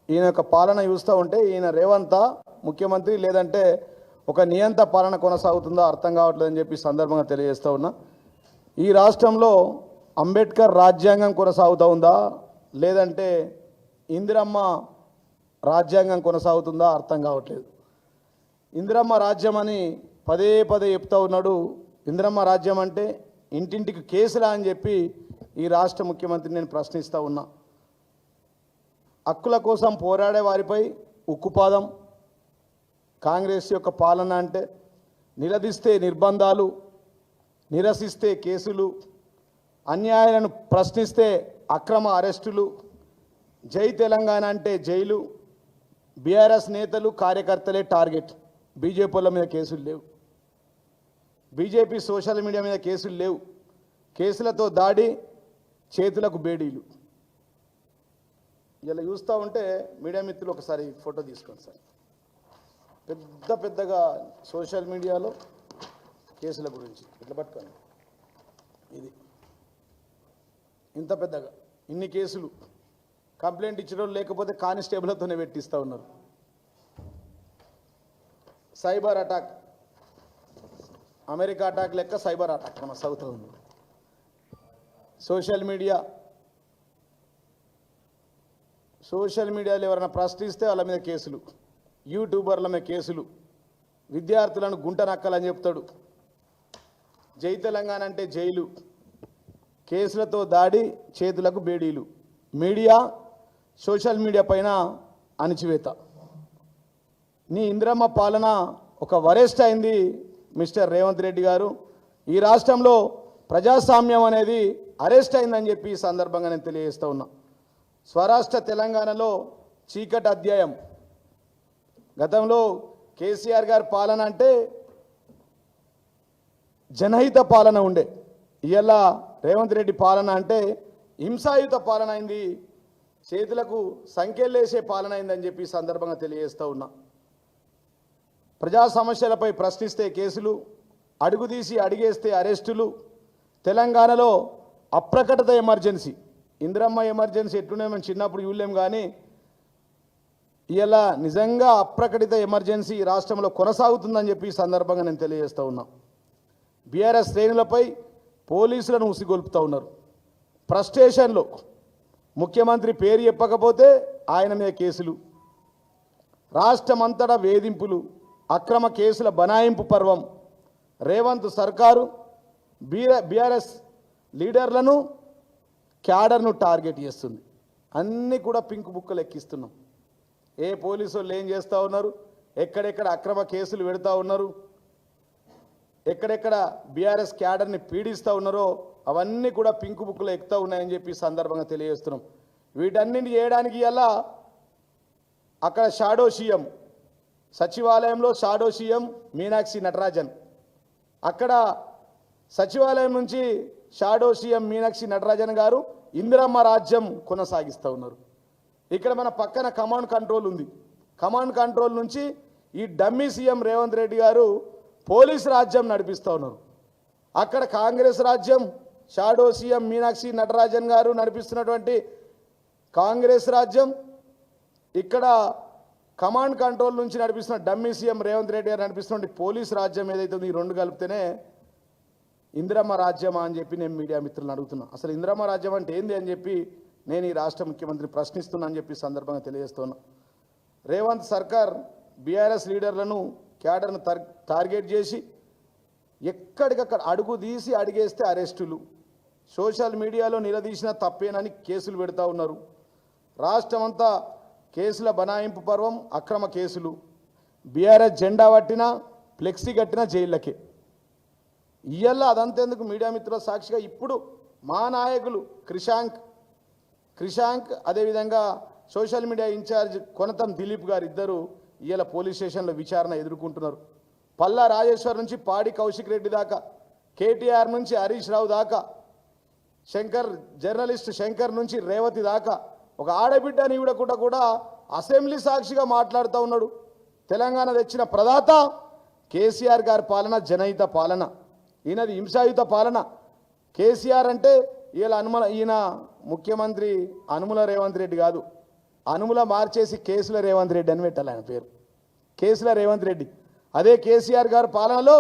ఈయన యొక్క పాలన చూస్తూ ఉంటే ఈయన రేవంత్ ముఖ్యమంత్రి లేదంటే ఒక నియంత పాలన కొనసాగుతుందో అర్థం కావట్లేదని చెప్పి సందర్భంగా తెలియజేస్తూ ఉన్నా. ఈ రాష్ట్రంలో అంబేద్కర్ రాజ్యాంగం కొనసాగుతూ ఉందా లేదంటే ఇందిరమ్మ రాజ్యాంగం కొనసాగుతుందా అర్థం కావట్లేదు. ఇందిరమ్మ రాజ్యం అని పదే పదే చెప్తూ ఉన్నాడు. ఇందిరమ్మ రాజ్యం అంటే ఇంటింటికి కేసులా అని చెప్పి ఈ రాష్ట్ర ముఖ్యమంత్రి నేను ప్రశ్నిస్తూ ఉన్నా. హక్కుల కోసం పోరాడే వారిపై ఉక్కుపాదం కాంగ్రెస్ యొక్క పాలన అంటే నిలదీస్తే నిర్బంధాలు, నిరసిస్తే కేసులు, అన్యాయాలను ప్రశ్నిస్తే అక్రమ అరెస్టులు, జై తెలంగాణ అంటే జైలు, బీఆర్ఎస్ నేతలు కార్యకర్తలే టార్గెట్. బీజేపీల మీద కేసులు లేవు, బీజేపీ సోషల్ మీడియా మీద కేసులు లేవు, కేసులతో దాడి, చేతులకు బేడీలు. ఇలా చూస్తూ ఉంటే మీడియా మిత్రులు ఒకసారి ఫోటో తీసుకోండి సార్. పెద్ద పెద్దగా సోషల్ మీడియాలో కేసుల గురించి ఇట్లా పట్టుకోండి. ఇది ఇంత పెద్దగా ఇన్ని కేసులు, కంప్లైంట్ ఇచ్చడం లేకపోతే కానిస్టేబుల్తోనే పెట్టిస్తూ ఉన్నారు. సైబర్ అటాక్, అమెరికా అటాక్ లెక్క సైబర్ అటాక్ మన సౌత్ ఉంది. సోషల్ మీడియాలో ఎవరైనా ప్రశ్నిస్తే వాళ్ళ మీద కేసులు, యూట్యూబర్ల మీద కేసులు, విద్యార్థులను గుంట నక్కాలని చెప్తాడు. జై తెలంగాణ అంటే జైలు, కేసులతో దాడి, చేతులకు బేడీలు, మీడియా సోషల్ మీడియా పైన అణిచివేత. నీ ఇందిరమ్మ పాలన ఒక వరెస్ట్ అయింది మిస్టర్ రేవంత్ రెడ్డి గారు. ఈ రాష్ట్రంలో ప్రజాస్వామ్యం అనేది అరెస్ట్ అయిందని చెప్పి ఈ సందర్భంగా నేను తెలియజేస్తూ ఉన్నా. స్వరాష్ట్ర తెలంగాణలో చీకటి అధ్యాయం. గతంలో కేసీఆర్ గారి పాలన అంటే జనహిత పాలన ఉండే, ఇవాళ రేవంత్ రెడ్డి పాలన అంటే హింసాయుత పాలన అయింది, చేతులకు సంఖ్యలేసే పాలన అయిందని చెప్పి ఈ సందర్భంగా తెలియజేస్తూ ఉన్నా. ప్రజా సమస్యలపై ప్రశ్నిస్తే కేసులు, అడుగుదీసి అడిగేస్తే అరెస్టులు. తెలంగాణలో అప్రకటిత ఎమర్జెన్సీ, ఇందిరమ్మ ఎమర్జెన్సీ ఎట్లునే మనం చిన్నప్పుడు చూడలేం, కానీ ఇలా నిజంగా అప్రకటిత ఎమర్జెన్సీ రాష్ట్రంలో కొనసాగుతుందని చెప్పి ఈ సందర్భంగా నేను తెలియజేస్తూ ఉన్నా. బీఆర్ఎస్ శ్రేణులపై పోలీసులను ఉసిగొల్పుతూ ఉన్నారు. ఫ్రస్ట్రేషన్లో ముఖ్యమంత్రి పేరు చెప్పకపోతే ఆయన మీద కేసులు, రాష్ట్రమంతటా వేధింపులు, అక్రమ కేసుల బనాయింపు పర్వం. రేవంత్ సర్కారు బీఆర్ఎస్ లీడర్లను, క్యాడర్ను టార్గెట్ చేస్తుంది. అన్నీ కూడా పింక్ బుక్కలు ఎక్కిస్తున్నాం. ఏ పోలీసు వాళ్ళు ఏం చేస్తూ ఉన్నారు, ఎక్కడెక్కడ అక్రమ కేసులు పెడతా ఉన్నారు, ఎక్కడెక్కడ బీఆర్ఎస్ క్యాడర్ని పీడిస్తూ ఉన్నారో అవన్నీ కూడా పింక్ బుక్లో ఎక్కుతూ ఉన్నాయని చెప్పి సందర్భంగా తెలియజేస్తున్నాం. వీటన్నింటిని చేయడానికి ఇలా అక్కడ షాడో సీఎం, సచివాలయంలో షాడో సీఎం మీనాక్షి నటరాజన్, అక్కడ సచివాలయం నుంచి షాడో సీఎం మీనాక్షి నటరాజన్ గారు ఇందిరమ్మ రాజ్యం కొనసాగిస్తూ ఉన్నారు. ఇక్కడ మన పక్కన కమాండ్ కంట్రోల్ ఉంది. కమాండ్ కంట్రోల్ నుంచి ఈ డమ్మీ సీఎం రేవంత్ రెడ్డి గారు పోలీస్ రాజ్యం నడిపిస్తూ ఉన్నారు. అక్కడ కాంగ్రెస్ రాజ్యం, షాడో సీఎం మీనాక్షి నటరాజన్ గారు నడిపిస్తున్నటువంటి కాంగ్రెస్ రాజ్యం, ఇక్కడ కమాండ్ కంట్రోల్ నుంచి నడిపిస్తున్న డమ్మీ సీఎం రేవంత్ రెడ్డి గారు నడిపిస్తున్న పోలీస్ రాజ్యం ఏదైతే ఈ రెండు కలిపితేనే ఇందిరమ్మ రాజ్యమా అని చెప్పి నేను మీడియా మిత్రులను అడుగుతున్నా. అసలు ఇందిరమ్మ రాజ్యం అంటే ఏంది అని చెప్పి నేను ఈ రాష్ట్ర ముఖ్యమంత్రి ప్రశ్నిస్తున్నా అని చెప్పి సందర్భంగా తెలియజేస్తున్నా. రేవంత్ సర్కార్ బీఆర్ఎస్ లీడర్లను, క్యాడర్ను టార్గెట్ చేసి ఎక్కడికక్కడ అడుగు తీసి అడిగేస్తే అరెస్టులు, సోషల్ మీడియాలో నిలదీసిన తప్పేనని కేసులు పెడతా ఉన్నారు. రాష్ట్రమంతా కేసుల బనాయింపు పర్వం, అక్రమ కేసులు. బీఆర్ఎస్ జెండా పట్టినా, ఫ్లెక్సీ కట్టినా జైళ్ళకే. ఇయ్యల్లా అదంతేందుకు మీడియా మిత్రుల సాక్షిగా ఇప్పుడు మా నాయకులు క్రిషాంక్ అదేవిధంగా social media incharge Konatham Dileep గారు ఇద్దరు ఇవాళ పోలీస్ స్టేషన్లో విచారణ ఎదుర్కొంటున్నారు. పల్లా రాజేశ్వర్ నుంచి పాడి కౌశిక్ రెడ్డి దాకా, కేటీఆర్ నుంచి హరీష్ రావు దాకా, జర్నలిస్ట్ శంకర్ నుంచి రేవతి దాకా ఒక ఆడబిడ్డని కూడా అసెంబ్లీ సాక్షిగా మాట్లాడుతూ ఉన్నాడు. తెలంగాణ తెచ్చిన ప్రదాత కేసీఆర్ గారి పాలన జనహిత పాలన, ఈయనది హింసాయుత పాలన. కేసీఆర్ అంటే ఈయన ముఖ్యమంత్రి అనుముల రేవంత్ రెడ్డి కాదు, అనుముల మార్చేసి కేసుల రేవంత్ రెడ్డి అని పెట్టాలి ఆయన పేరు, కేసుల రేవంత్ రెడ్డి. అదే కేసీఆర్ గారు పాలనలో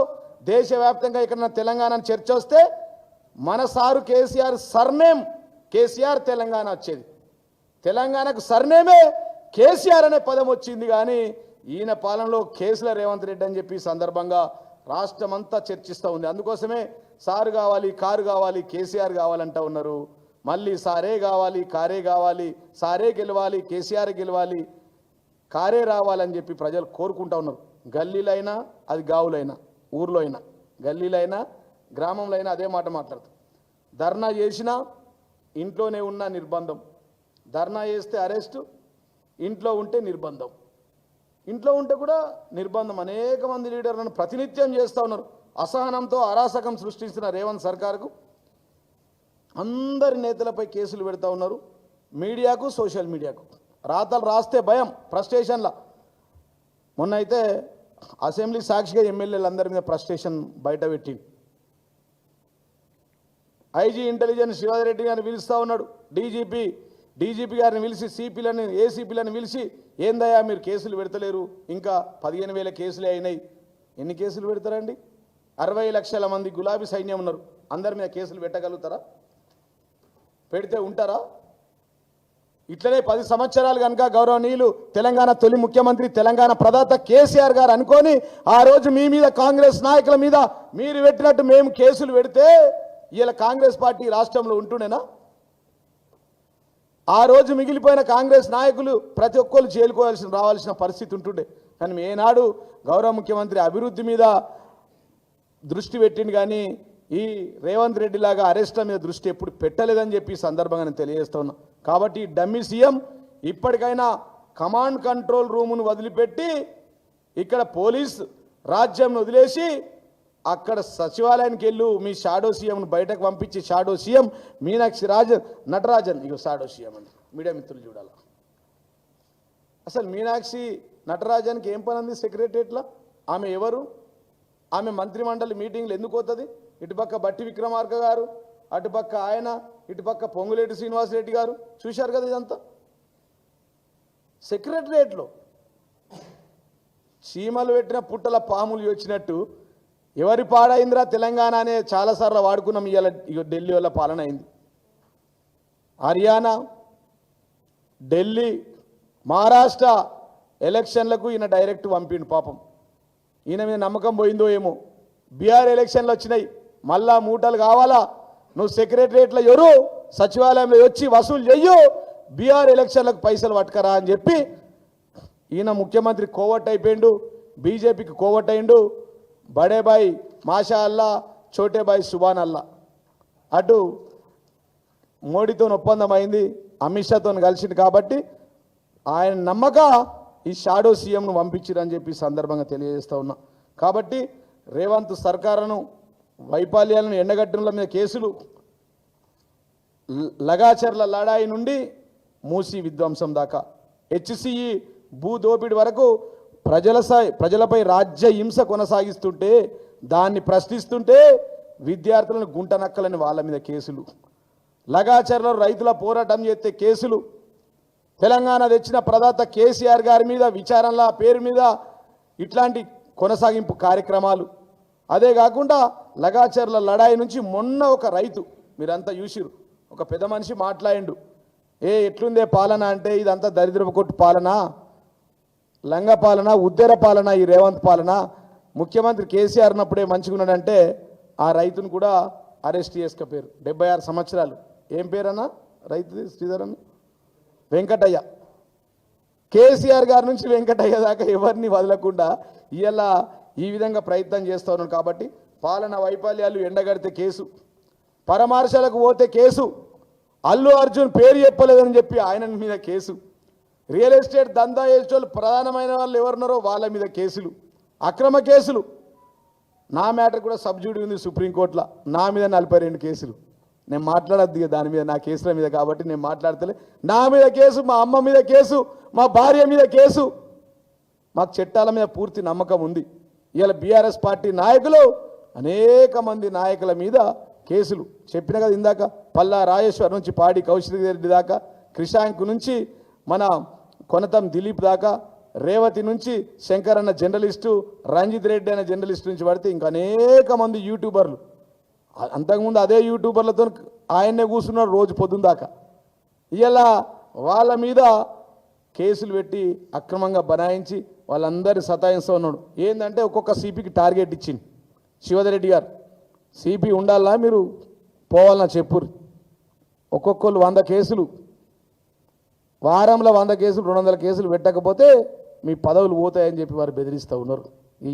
దేశవ్యాప్తంగా ఇక్కడ తెలంగాణ చర్చ వస్తే మన సారు కేసీఆర్ సర్నేమ్ కేసీఆర్ తెలంగాణ వచ్చేది. తెలంగాణకు సర్నేమే కేసీఆర్ అనే పదం వచ్చింది. కానీ ఈయన పాలనలో కేసుల రేవంత్ రెడ్డి అని చెప్పి సందర్భంగా రాష్ట్రమంతా చర్చిస్తూ ఉంది. అందుకోసమే సారు కావాలి, కారు కావాలి, కేసీఆర్ కావాలంటూ ఉన్నారు. మళ్ళీ సారే కావాలి, కారే కావాలి, సారే గెలవాలి, కేసీఆర్ గెలవాలి, కారే రావాలని చెప్పి ప్రజలు కోరుకుంటూ ఉన్నారు. గల్లీలైనా అది గావులైనా ఊర్లో అయినా గల్లీలైనా గ్రామంలో అయినా అదే మాట మాట్లాడుతారు. ధర్నా చేసినా ఇంట్లోనే ఉన్న నిర్బంధం, ధర్నా చేస్తే అరెస్టు, ఇంట్లో ఉంటే నిర్బంధం, ఇంట్లో ఉంటే కూడా నిర్బంధం. అనేక మంది లీడర్లను ప్రతినిత్యం చేస్తూ ఉన్నారు. అసహనంతో అరాచకం సృష్టించిన రేవంత్ సర్కారుకు అందరి నేతలపై కేసులు పెడతా ఉన్నారు. మీడియాకు, సోషల్ మీడియాకు రాతలు రాస్తే భయం, ఫ్రస్ట్రేషన్ల. మొన్న అయితే అసెంబ్లీ సాక్షిగా ఎమ్మెల్యేలందరి మీద ఫ్రస్ట్రేషన్ బయట పెట్టింది. ఐజీ ఇంటెలిజెన్స్ శివారెడ్డి గారిని పిలుస్తూ ఉన్నాడు. డీజీపీ గారిని పిలిచి సిపిలని, ఏసీపీలను పిలిచి ఏందయ్యా మీరు కేసులు పెడతలేరు, ఇంకా 15,000 కేసులే అయినాయి. ఎన్ని కేసులు పెడతారండి? 60 లక్షల మంది గులాబీ సైన్యం ఉన్నారు, అందరి మీద కేసులు పెట్టగలుగుతారా? పెడితే ఉంటారా? ఇట్లనే 10 సంవత్సరాలు కనుక గౌరవనీయులు తెలంగాణ తొలి ముఖ్యమంత్రి, తెలంగాణ ప్రదాత కేసీఆర్ గారు అనుకొని ఆ రోజు మీ మీద, కాంగ్రెస్ నాయకుల మీద మీరు పెట్టినట్టు మేము కేసులు పెడితే ఇలా కాంగ్రెస్ పార్టీ రాష్ట్రంలో ఉంటుండేనా? ఆ రోజు మిగిలిపోయిన కాంగ్రెస్ నాయకులు ప్రతి ఒక్కరు చేరుకోవాల్సిన రావాల్సిన పరిస్థితి ఉంటుండే. కానీ ఏనాడు గౌరవ ముఖ్యమంత్రి అభివృద్ధి మీద దృష్టి పెట్టింది, కానీ ఈ రేవంత్ రెడ్డి లాగా అరెస్ట్ల మీద దృష్టి ఎప్పుడు పెట్టలేదని చెప్పి ఈ సందర్భంగా నేను తెలియజేస్తా ఉన్నా. కాబట్టి డమ్మీ సీఎం ఇప్పటికైనా కమాండ్ కంట్రోల్ రూమును వదిలిపెట్టి ఇక్కడ పోలీస్ రాజ్యంను వదిలేసి అక్కడ సచివాలయానికి వెళ్ళు, మీ షాడో సీఎంను బయటకు పంపించి, షాడో సీఎం మీనాక్షి నటరాజన్, ఇక షాడో సీఎం అని మీడియా మిత్రులు చూడాలి. అసలు మీనాక్షి నటరాజన్కి ఏం పని ఉంది సెక్రటరియట్లో? ఆమె ఎవరు? ఆమె మంత్రిమండలి మీటింగ్లు ఎందుకు పోతుంది? ఇటుపక్క బట్టి విక్రమార్క గారు, అటుపక్క ఆయన, ఇటుపక్క పొంగులేటి శ్రీనివాసరెడ్డి గారు, చూశారు కదా ఇదంతా. సెక్రటరియట్లో చీమలు పెట్టిన పుట్టల పాములు వచ్చినట్టు ఎవరి పాడైందిరా తెలంగాణ అనే చాలాసార్లు వాడుకున్నాం. ఇవాళ ఢిల్లీ వల్ల పాలన అయింది. హర్యానా, ఢిల్లీ, మహారాష్ట్ర ఎలక్షన్లకు ఈయన డైరెక్ట్ పంపిండు. పాపం ఈయన మీద నమ్మకం పోయిందో ఏమో. బీహార్ ఎలక్షన్లు వచ్చినాయి, మళ్ళా మూటలు కావాలా, నువ్వు సెక్రటరియట్లో ఎవరు సచివాలయంలో వచ్చి వసూలు చెయ్యు, బీహార్ ఎలక్షన్లకు పైసలు పట్టుకరా అని చెప్పి ఈయన ముఖ్యమంత్రి కోవట్ అయిపోయిండు, బీజేపీకి కోవట్ అయిండు. బడేబాయి మాషా అల్లా, చోటేబాయి సుబాన్ అల్లా. అటు మోడీతో ఒప్పందం అయింది, అమిత్ షాతో కలిసింది. కాబట్టి ఆయన నమ్మక ఈ షాడో సీఎంను పంపించారని చెప్పి సందర్భంగా తెలియజేస్తూ ఉన్నా. కాబట్టి రేవంత్ సర్కారును వైఫల్యాలను ఎండగట్టడంల మీద కేసులు, లగాచర్ల లడాయి నుండి మూసి విధ్వంసం దాకా, హెచ్సిఈ భూ దోపిడి వరకు ప్రజలపై రాజ్య హింస కొనసాగిస్తుంటే, దాన్ని ప్రశ్నిస్తుంటే విద్యార్థులను గుంటనక్కలని వాళ్ళ మీద కేసులు, లగాచర్ల రైతుల పోరాటం చేస్తే కేసులు, తెలంగాణ తెచ్చిన ప్రదాత కేసీఆర్ గారి మీద విచారణల పేరు మీద ఇట్లాంటి కొనసాగింపు కార్యక్రమాలు. అదే కాకుండా లగాచర్ల లడాయి నుంచి మొన్న ఒక రైతు, మీరంతా చూసిరు, ఒక పెద్ద మనిషి మాట్లాడిండు, ఎట్లుందే పాలన అంటే ఇదంతా దరిద్రపు కొట్టు పాలన, లంగ పాలన, ఉద్దెర పాలన, ఈ రేవంత్ పాలన, ముఖ్యమంత్రి కేసీఆర్ ఉన్నప్పుడే మంచిగున్నాడంటే ఆ రైతును కూడా అరెస్ట్ చేసుకపోయారు. 76 సంవత్సరాలు. ఏం పేరన్నా రైతు? శ్రీధర్ అన్న, వెంకటయ్య. కేసీఆర్ గారి నుంచి వెంకటయ్య దాకా ఎవరిని వదలకుండా ఇలా ఈ విధంగా ప్రయత్నం చేస్తూ ఉన్నాను. కాబట్టి పాలన వైఫల్యాలు ఎండగడితే కేసు, పరామర్శలకు పోతే కేసు, అల్లు అర్జున్ పేరు చెప్పలేదని చెప్పి ఆయన మీద కేసు, రియల్ ఎస్టేట్ దందా చేసేవాళ్ళు ప్రధానమైన వాళ్ళు ఎవరున్నారో వాళ్ళ మీద కేసులు, అక్రమ కేసులు. నా మ్యాటర్ కూడా సబ్జూడీ ఉంది సుప్రీంకోర్టులో, నా మీద 42 కేసులు. నేను మాట్లాడద్దు దాని మీద, నా కేసుల మీద, కాబట్టి నేను మాట్లాడతలే. నా మీద కేసు, మా అమ్మ మీద కేసు, మా భార్య మీద కేసు. మాకు చట్టాల మీద పూర్తి నమ్మకం ఉంది. ఇవాళ బీఆర్ఎస్ పార్టీ నాయకులు అనేక మంది నాయకుల మీద కేసులు చెప్పిన కదా ఇందాక, పల్లా రాజేశ్వర్ నుంచి పాడి కౌశిక్ రెడ్డి దాకా, క్రిషాంక్ నుంచి మన కొనతం దిలీప్ దాకా, రేవతి నుంచి శంకర్ అన్న జర్నలిస్టు, రంజిత్ రెడ్డి అనే జర్నలిస్టు నుంచి పడితే ఇంకా అనేక మంది యూట్యూబర్లు, అంతకుముందు అదే యూట్యూబర్లతో ఆయన్నే కూర్చున్నాడు రోజు పొద్దున్న దాకా. ఇలా వాళ్ళ మీద కేసులు పెట్టి అక్రమంగా బనాయించి వాళ్ళందరినీ సతాయిస్తూ ఉన్నాడు. ఏంటంటే ఒక్కొక్క సిపికి టార్గెట్ ఇచ్చింది శివధరెడ్డి గారు. సిపి ఉండాలా మీరు పోవాలన్నా చెప్పురు, ఒక్కొక్కరు 100 కేసులు, వారంలో 100 కేసులు 200 కేసులు పెట్టకపోతే మీ పదవులు పోతాయని చెప్పి వారు బెదిరిస్తూ ఉన్నారు.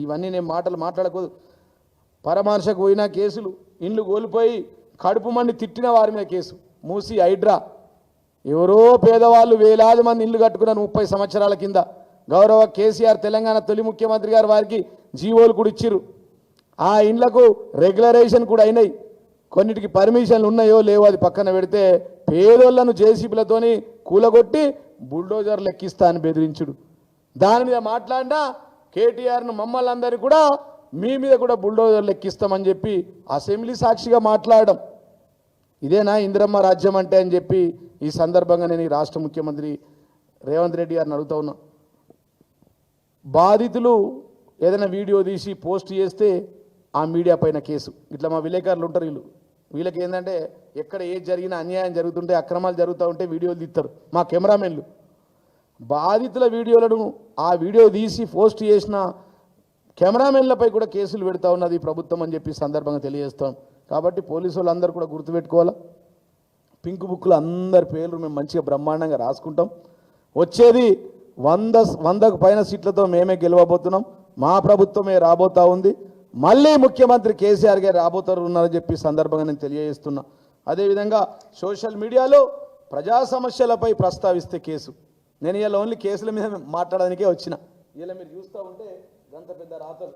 ఇవన్నీ నేను మాట్లాడకూడదు. పరమర్శకు పోయిన కేసులు, ఇండ్లు కోల్పోయి కడుపు మండి తిట్టిన వారి మీద కేసు, మూసి హైడ్రా, ఎవరో పేదవాళ్ళు వేలాది మంది ఇల్లు కట్టుకున్నారు 30 సంవత్సరాల కింద. గౌరవ కేసీఆర్ తెలంగాణ తొలి ముఖ్యమంత్రి గారు వారికి జీవోలు కూడా ఇచ్చిరు. ఆ ఇండ్లకు రెగ్యులరైజేషన్ కూడా అయినాయి. కొన్నిటికి పర్మిషన్లు ఉన్నాయో లేవో అది పక్కన పెడితే పేదోళ్లను జేసీబీలతోని కూలగొట్టి బుల్డోజర్లు ఎక్కిస్తా అని బెదిరించుడు. దాని మీద మాట్లాడినా కేటీఆర్ను మమ్మల్ని అందరినీ కూడా మీ మీద కూడా బుల్డోజర్లు ఎక్కిస్తామని చెప్పి అసెంబ్లీ సాక్షిగా మాట్లాడడం, ఇదేనా ఇందిరమ్మ రాజ్యం అంటే అని చెప్పి ఈ సందర్భంగా నేను ఈ రాష్ట్ర ముఖ్యమంత్రి రేవంత్ రెడ్డి గారిని అడుగుతా ఉన్నా. బాధితులు ఏదైనా వీడియో తీసి పోస్ట్ చేస్తే ఆ మీడియా పైన కేసు. ఇట్లా మా విలేకరులు ఉంటారు, వీళ్ళకి ఏంటంటే ఎక్కడ ఏది జరిగినా అన్యాయం జరుగుతుంటే అక్రమాలు జరుగుతూ ఉంటే వీడియోలు తీస్తారు మా కెమెరామెన్లు. బాధితుల వీడియోలను ఆ వీడియో తీసి పోస్ట్ చేసిన కెమెరామెన్లపై కూడా కేసులు పెడతా ఉన్నది ప్రభుత్వం అని చెప్పి సందర్భంగా తెలియజేస్తాం. కాబట్టి పోలీసు వాళ్ళందరూ కూడా గుర్తుపెట్టుకోవాలా, పింక్ బుక్లో అందరి పేర్లు మేము మంచిగా బ్రహ్మాండంగా రాసుకుంటాం. వచ్చేది 100కు పైన సీట్లతో మేమే గెలవబోతున్నాం. మా ప్రభుత్వమే రాబోతా ఉంది. మళ్ళీ ముఖ్యమంత్రి కేసీఆర్ గారు ఉన్నారని చెప్పి సందర్భంగా నేను తెలియజేస్తున్నా. అదేవిధంగా సోషల్ మీడియాలో ప్రజా సమస్యలపై ప్రస్తావిస్తే కేసు. నేను ఇలా ఓన్లీ కేసుల మీద మాట్లాడడానికే వచ్చిన. ఇలా మీరు చూస్తూ ఉంటే గంత పెద్ద రాతలు,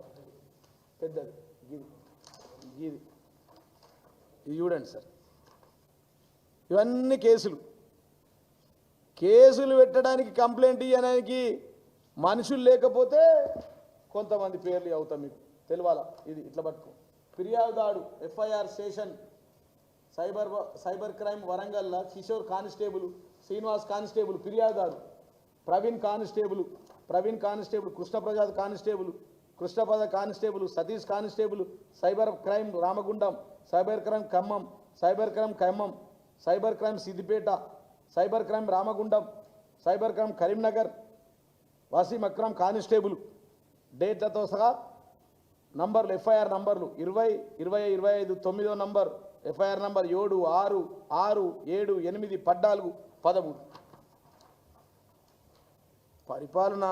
పెద్దది ఇది చూడండి సార్, ఇవన్నీ కేసులు పెట్టడానికి, కంప్లైంట్ ఇవ్వడానికి మనుషులు లేకపోతే కొంతమంది పేర్లు అవుతాం మీకు తెలియాలా. ఇది ఇట్లా పట్టుకో, ఫిర్యాదుదాడు FIR station cyber crime Warangal Kishore constable, Srinivas constable ఫిర్యాదుదాడు, Praveen constable, Krishnaprasad constable, Satish constable, cyber crime Ramagundam, cyber crime Khammam, cyber crime Siddipet, cyber crime Ramagundam, cyber crime Karimnagar, Waseem Akram constable, డేట్లతో సహా నంబర్లు, ఎఫ్ఐఆర్ నంబర్లు 20, 20, 25, 9వ నంబర్, ఎఫ్ఐఆర్ నంబర్ 7, 6, 6, 7, 8, 14, 13. పరిపాలన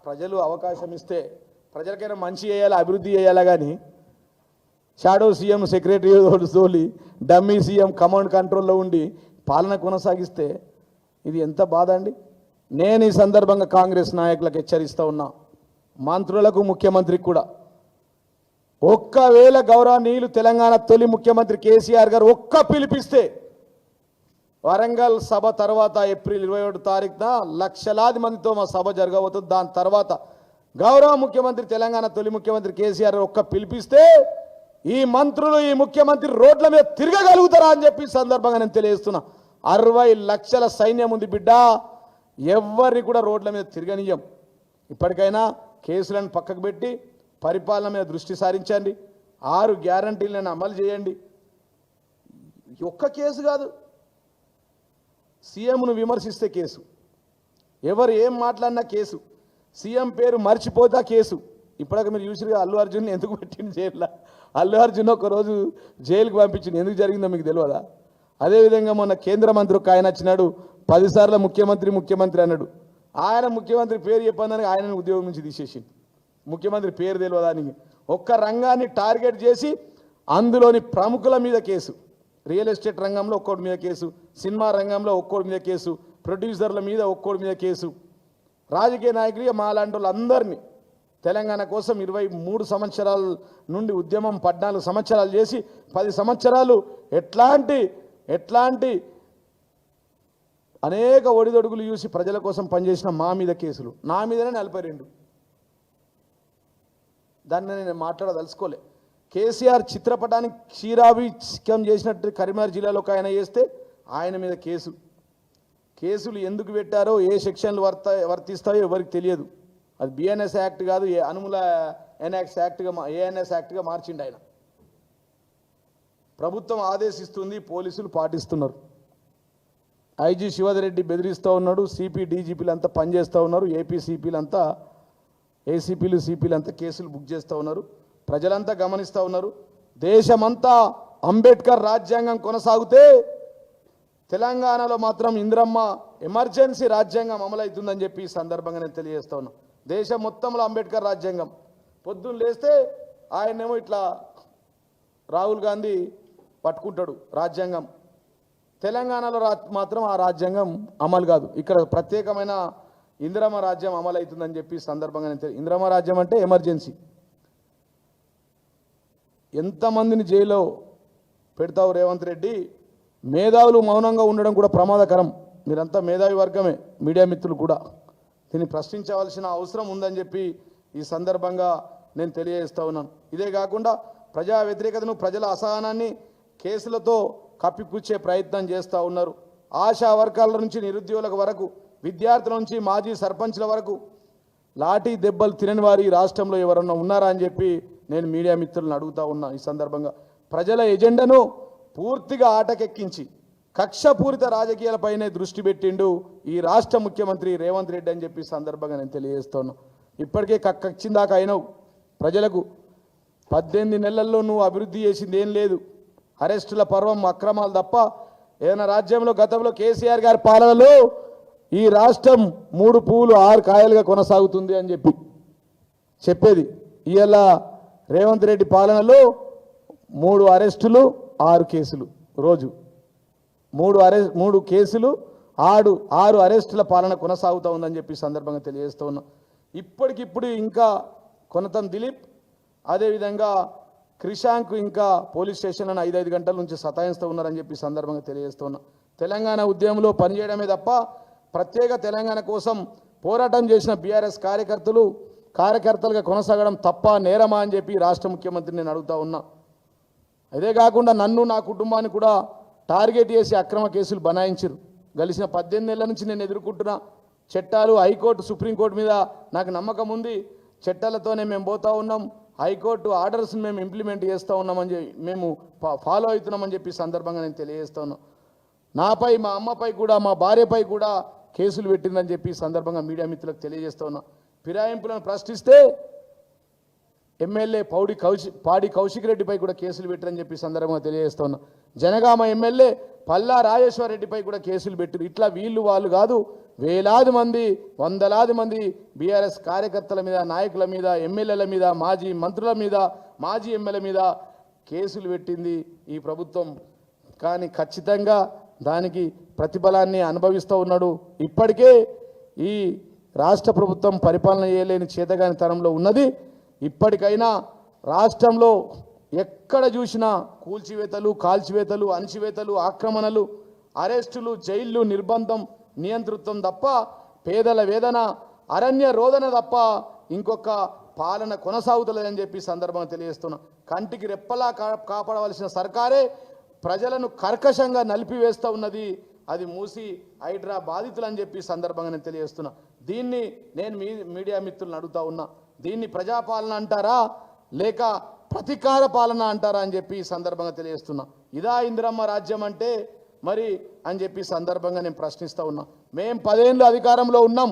ప్రజలు అవకాశం ఇస్తే ప్రజలకైనా మంచి చేయాలా, అభివృద్ధి చేయాలా, కానీ షాడో సీఎం సెక్రటరీ తోలి డమ్మీ సీఎం కమాండ్ కంట్రోల్లో ఉండి పాలన కొనసాగిస్తే ఇది ఎంత బాధ అండి. నేను ఈ సందర్భంగా కాంగ్రెస్ నాయకులకు హెచ్చరిస్తూ ఉన్నా, మంత్రులకు, ముఖ్యమంత్రికి కూడా, ఒక్కవేళ గౌరవనీయులు తెలంగాణ తొలి ముఖ్యమంత్రి కేసీఆర్ గారు పిలిపిస్తే వరంగల్ సభ తర్వాత ఏప్రిల్ 21 తారీఖున లక్షలాది మందితో మా సభ జరగబోతుంది. దాని తర్వాత గౌరవ ముఖ్యమంత్రి తెలంగాణ తొలి ముఖ్యమంత్రి కేసీఆర్ పిలిపిస్తే ఈ మంత్రులు, ఈ ముఖ్యమంత్రి రోడ్ల మీద తిరగగలుగుతారా అని చెప్పి సందర్భంగా నేను తెలియజేస్తున్నా. 60 లక్షల సైన్యం ఉంది బిడ్డ, ఎవరిని కూడా రోడ్ల మీద తిరగనీయం. ఇప్పటికైనా కేసులను పక్కకు పెట్టి పరిపాలన మీద దృష్టి సారించండి. 6 గ్యారంటీలను అమలు చేయండి. ఒక్క కేసు కాదు, సీఎంను విమర్శిస్తే కేసు, ఎవరు ఏం మాట్లాడినా కేసు, సీఎం పేరు మర్చిపోతా కేసు. ఇప్పటికే మీరు చూసిరుగా అల్లు అర్జున్ ఎందుకు పెట్టింది జైల్లో, అల్లు అర్జున్ ఒకరోజు జైలుకు పంపించింది, ఎందుకు జరిగిందో మీకు తెలియదా? అదేవిధంగా మొన్న కేంద్ర మంత్రి ఒక ఆయన వచ్చినాడు, 10 సార్లు ముఖ్యమంత్రి అన్నాడు. ఆయన ముఖ్యమంత్రి పేరు చెప్పడానికి ఆయనను ఉద్యోగం నుంచి తీసేసింది. ముఖ్యమంత్రి పేరు తెలియదానికి ఒక్క రంగాన్ని టార్గెట్ చేసి అందులోని ప్రముఖుల మీద కేసు, రియల్ ఎస్టేట్ రంగంలో ఒక్కోడి మీద కేసు, సినిమా రంగంలో ఒక్కోడి మీద కేసు, ప్రొడ్యూసర్ల మీద ఒక్కోడి మీద కేసు, రాజకీయ నాయకులు మా లాంటి వాళ్ళందరినీ తెలంగాణ కోసం 23 సంవత్సరాల నుండి ఉద్యమం 14 సంవత్సరాలు చేసి 10 సంవత్సరాలు ఎట్లాంటి అనేక ఒడిదొడుగులు చూసి ప్రజల కోసం పనిచేసిన మా మీద కేసులు, నా మీదనే 42. దాన్ని నేను మాట్లాడదలుచుకోలే. కేసీఆర్ చిత్రపటానికి క్షీరాభిషేకం చేసినట్టు కరీంనగర్ జిల్లాలో ఒక ఆయన చేస్తే ఆయన మీద కేసు, కేసులు ఎందుకు పెట్టారో ఏ సెక్షన్లు వర్తిస్తాయో ఎవరికి తెలియదు. అది బిఎన్ఎస్ యాక్ట్ కాదు, అనుముల ఎన్ఎక్స్ యాక్ట్గా ఏఎన్ఎస్ యాక్ట్గా మార్చిండు ఆయన. ప్రభుత్వం ఆదేశిస్తుంది, పోలీసులు పాటిస్తున్నారు. ఐజీ శివధరెడ్డి బెదిరిస్తూ ఉన్నాడు, సిపి డీజీపీలు అంతా పనిచేస్తూ ఉన్నారు, ఏపీ సిపిలు అంతా ఏసీపీలు సిపిలు అంతా కేసులు బుక్ చేస్తూ ఉన్నారు. ప్రజలంతా గమనిస్తూ ఉన్నారు. దేశమంతా అంబేద్కర్ రాజ్యాంగం కొనసాగితే తెలంగాణలో మాత్రం ఇందిరమ్మ ఎమర్జెన్సీ రాజ్యాంగం అమలవుతుందని చెప్పి ఈ సందర్భంగా నేను తెలియజేస్తా ఉన్నా. దేశం మొత్తంలో అంబేద్కర్ రాజ్యాంగం. పొద్దున్న లేస్తే ఆయనేమో ఇట్లా రాహుల్ గాంధీ పట్టుకుంటాడు రాజ్యాంగం. తెలంగాణలో మాత్రం ఆ రాజ్యాంగం అమలు కాదు. ఇక్కడ ప్రత్యేకమైన ఇందిరమ్మ రాజ్యం అమలు అవుతుందని చెప్పి సందర్భంగా నేను ఇందిరమ్మ రాజ్యం అంటే ఎమర్జెన్సీ. ఎంతమందిని జైల్లో పెడతావు రేవంత్ రెడ్డి? మేధావులు మౌనంగా ఉండడం కూడా ప్రమాదకరం. మీరంతా మేధావి వర్గమే, మీడియా మిత్రులు కూడా. దీన్ని ప్రశ్నించవలసిన అవసరం ఉందని చెప్పి ఈ సందర్భంగా నేను తెలియజేస్తా ఉన్నాను. ఇదే కాకుండా ప్రజా వ్యతిరేకతను, ప్రజల అసహనాన్ని కేసులతో కప్పిపుచ్చే ప్రయత్నం చేస్తూ ఉన్నారు. ఆశా వర్గాల నుంచి నిరుద్యోగుల వరకు, విద్యార్థుల నుంచి మాజీ సర్పంచ్ల వరకు లాఠీ దెబ్బలు తినని వారు ఈ రాష్ట్రంలో ఎవరన్నా ఉన్నారా అని చెప్పి నేను మీడియా మిత్రులను అడుగుతా ఉన్నా. ఈ సందర్భంగా ప్రజల ఎజెండాను పూర్తిగా ఆటకెక్కించి కక్షపూరిత రాజకీయాలపైనే దృష్టి పెట్టిండు ఈ రాష్ట్ర ముఖ్యమంత్రి రేవంత్ రెడ్డి అని చెప్పి సందర్భంగా నేను తెలియజేస్తున్నా. ఇప్పటికే కక్కిందాకా అయినావు ప్రజలకు. 18 నెలల్లో నువ్వు అభివృద్ధి చేసింది ఏం లేదు. అరెస్టుల పర్వం, అక్రమాలు తప్ప ఏదైనా రాజ్యంలో గతంలో కేసీఆర్ గారి పాలనలో ఈ రాష్ట్రం 3 పువ్వులు 6 కాయలుగా కొనసాగుతుంది అని చెప్పి చెప్పేది. ఇవాళ రేవంత్ రెడ్డి పాలనలో 3 అరెస్టులు 6 కేసులు, రోజు 3 కేసులు 6 అరెస్టుల పాలన కొనసాగుతూ ఉందని చెప్పి సందర్భంగా తెలియజేస్తూ ఉన్నా. ఇప్పటికిప్పుడు ఇంకా కొనతం దిలీప్, అదేవిధంగా క్రిషాంక్ ఇంకా పోలీస్ స్టేషన్లను 5 గంటల నుంచి సతాయిస్తూ ఉన్నారని చెప్పి సందర్భంగా తెలియజేస్తూ ఉన్నా. తెలంగాణ ఉద్యమంలో పనిచేయడమే తప్ప ప్రత్యేక తెలంగాణ కోసం పోరాటం చేసిన బీఆర్ఎస్ కార్యకర్తలుగా కొనసాగడం తప్ప, నేరమా అని చెప్పి రాష్ట్ర ముఖ్యమంత్రిని నేను అడుగుతా ఉన్నా. అదే కాకుండా నన్ను, నా కుటుంబాన్ని కూడా టార్గెట్ చేసి అక్రమ కేసులు బనాయించారు. గడిచిన 18 నెలల నుంచి నేను ఎదుర్కొంటున్న చట్టాలు, హైకోర్టు, సుప్రీంకోర్టు మీద నాకు నమ్మకం ఉంది. చట్టాలతోనే మేము పోతా ఉన్నాం. హైకోర్టు ఆర్డర్స్ని మేము ఇంప్లిమెంట్ చేస్తూ ఉన్నామని చెప్పి, మేము ఫాలో అవుతున్నామని చెప్పి సందర్భంగా నేను తెలియజేస్తా ఉన్నాను. నాపై, మా అమ్మపై కూడా, మా భార్యపై కూడా కేసులు పెట్టిందని చెప్పి సందర్భంగా మీడియా మిత్రులకు తెలియజేస్తా ఉన్నా. ఫిరాయింపులను ప్రశ్నిస్తే ఎమ్మెల్యే పాడి కౌశిక్ రెడ్డిపై కూడా కేసులు పెట్టారని చెప్పి సందర్భంగా తెలియజేస్తా ఉన్నా. జనగామ ఎమ్మెల్యే పల్లా రాజేశ్వర రెడ్డిపై కూడా కేసులు పెట్టారు. ఇట్లా వీళ్ళు వాళ్ళు కాదు, వేలాది మంది, వందలాది మంది బీఆర్ఎస్ కార్యకర్తల మీద, నాయకుల మీద, ఎమ్మెల్యేల మీద, మాజీ మంత్రుల మీద, మాజీ ఎమ్మెల్యే మీద కేసులు పెట్టింది ఈ ప్రభుత్వం. కానీ ఖచ్చితంగా దానికి ప్రతిఫలాన్ని అనుభవిస్తూ ఉన్నాడు. ఇప్పటికే ఈ రాష్ట్ర ప్రభుత్వం పరిపాలన చేయలేని చేతగాని తరంలో ఉన్నది. ఇప్పటికైనా రాష్ట్రంలో ఎక్కడ చూసినా కూల్చివేతలు, కాల్చివేతలు, అణచివేతలు, ఆక్రమణలు, అరెస్టులు, జైళ్లు, నిర్బంధం, నియంతృత్వం తప్ప, పేదల వేదన, అరణ్య రోదన తప్ప ఇంకొక పాలన కొనసాగుతలేదని చెప్పి సందర్భంగా తెలియజేస్తున్నా. కంటికి రెప్పలా కాపాడవలసిన సర్కారే ప్రజలను కర్కశంగా నలిపివేస్తూ ఉన్నది. అది మూసి హైడ్రా బాధితులు అని చెప్పి సందర్భంగా నేను తెలియజేస్తున్నా. దీన్ని నేను మీడియా మిత్రులను అడుగుతా ఉన్నా. దీన్ని ప్రజాపాలన అంటారా లేక ప్రతీకార పాలన అంటారా అని చెప్పి సందర్భంగా తెలియజేస్తున్నా. ఇదా ఇందిరమ్మ రాజ్యం అంటే మరి అని చెప్పి సందర్భంగా నేను ప్రశ్నిస్తూ ఉన్నా. మేము 10 ఏళ్ళు అధికారంలో ఉన్నాం.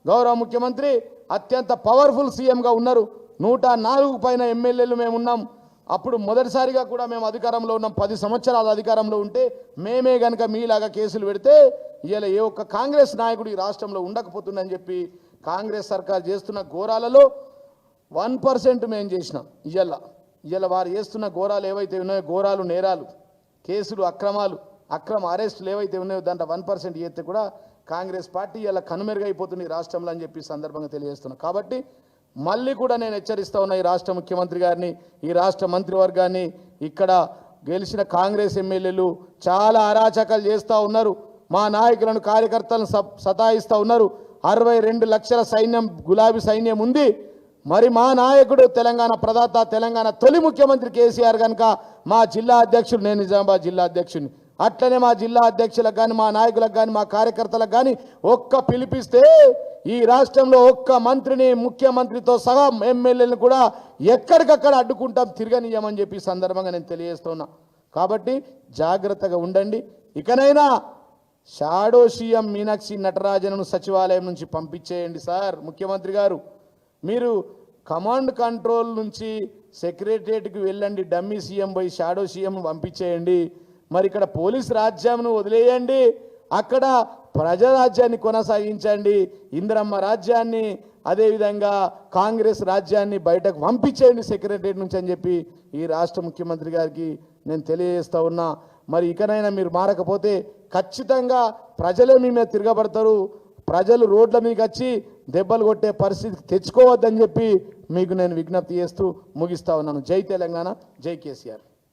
గౌరవ ముఖ్యమంత్రి అత్యంత పవర్ఫుల్ సీఎంగా ఉన్నారు. 104 పైన ఎమ్మెల్యేలు మేము ఉన్నాం. అప్పుడు మొదటిసారిగా కూడా మేము అధికారంలో ఉన్నాం. 10 సంవత్సరాల అధికారంలో ఉంటే మేమే గనక మీలాగా కేసులు పెడితే ఇవాళ ఏ ఒక్క కాంగ్రెస్ నాయకుడు ఈ రాష్ట్రంలో ఉండకపోతుందని చెప్పి కాంగ్రెస్ సర్కార్ చేస్తున్న ఘోరాలలో 1% మేము చేసినాం. ఇవాళ వారు చేస్తున్న ఘోరాలు ఏవైతే ఉన్నాయో, ఘోరాలు, నేరాలు, కేసులు, అక్రమ అరెస్టులు ఏవైతే ఉన్నాయో దాంట్లో 1% చేస్తే కూడా కాంగ్రెస్ పార్టీ ఇలా కనుమెరుగైపోతుంది ఈ రాష్ట్రంలో అని చెప్పి సందర్భంగా తెలియజేస్తున్నాం. కాబట్టి మళ్ళీ కూడా నేను హెచ్చరిస్తా ఉన్నా ఈ రాష్ట్ర ముఖ్యమంత్రి గారిని, ఈ రాష్ట్ర మంత్రివర్గాన్ని. ఇక్కడ గెలిచిన కాంగ్రెస్ ఎమ్మెల్యేలు చాలా అరాచకాలు చేస్తూ ఉన్నారు. మా నాయకులను, కార్యకర్తలను సతాయిస్తూ ఉన్నారు. 62 లక్షల సైన్యం, గులాబీ సైన్యం ఉంది. మరి మా నాయకుడు, తెలంగాణ ప్రదాత, తెలంగాణ తొలి ముఖ్యమంత్రి కేసీఆర్ కనుక మా జిల్లా అధ్యక్షుడు, నేను నిజామాబాద్ జిల్లా అధ్యక్షుడిని, అట్లనే మా జిల్లా అధ్యక్షులకు కానీ మా నాయకులకు కానీ మా కార్యకర్తలకు కానీ ఒక్క పిలిపిస్తే ఈ రాష్ట్రంలో ఒక్క మంత్రిని ముఖ్యమంత్రితో సహా ఎమ్మెల్యేలను కూడా ఎక్కడికక్కడ అడ్డుకుంటాం తిరగనీయమని చెప్పి సందర్భంగా నేను తెలియజేస్తున్నా. కాబట్టి జాగ్రత్తగా ఉండండి. ఇకనైనా షాడో సీఎం మీనాక్షి నటరాజన్ను సచివాలయం నుంచి పంపించేయండి సార్. ముఖ్యమంత్రి గారు మీరు కమాండ్ కంట్రోల్ నుంచి సెక్రటరియట్కి వెళ్ళండి, డమ్మీ సీఎం పోయి షాడో సీఎంను పంపించేయండి. మరి ఇక్కడ పోలీస్ రాజ్యంను వదిలేయండి, అక్కడ ప్రజారాజ్యాన్ని కొనసాగించండి. ఇందిరమ్మ రాజ్యాన్ని అదేవిధంగా కాంగ్రెస్ రాజ్యాన్ని బయటకు పంపించేయండి సెక్రటరియట్ నుంచి అని చెప్పి ఈ రాష్ట్ర ముఖ్యమంత్రి గారికి నేను తెలియజేస్తూ ఉన్నా. మరి ఇకనైనా మీరు మారకపోతే ఖచ్చితంగా ప్రజలే మీ మీద తిరగబడతారు. ప్రజలు రోడ్ల మీదకి వచ్చి దెబ్బలు కొట్టే పరిస్థితికి తెచ్చుకోవద్దని చెప్పి మీకు నేను విజ్ఞప్తి చేస్తూ ముగిస్తా ఉన్నాను. జై తెలంగాణ, జై కేసీఆర్.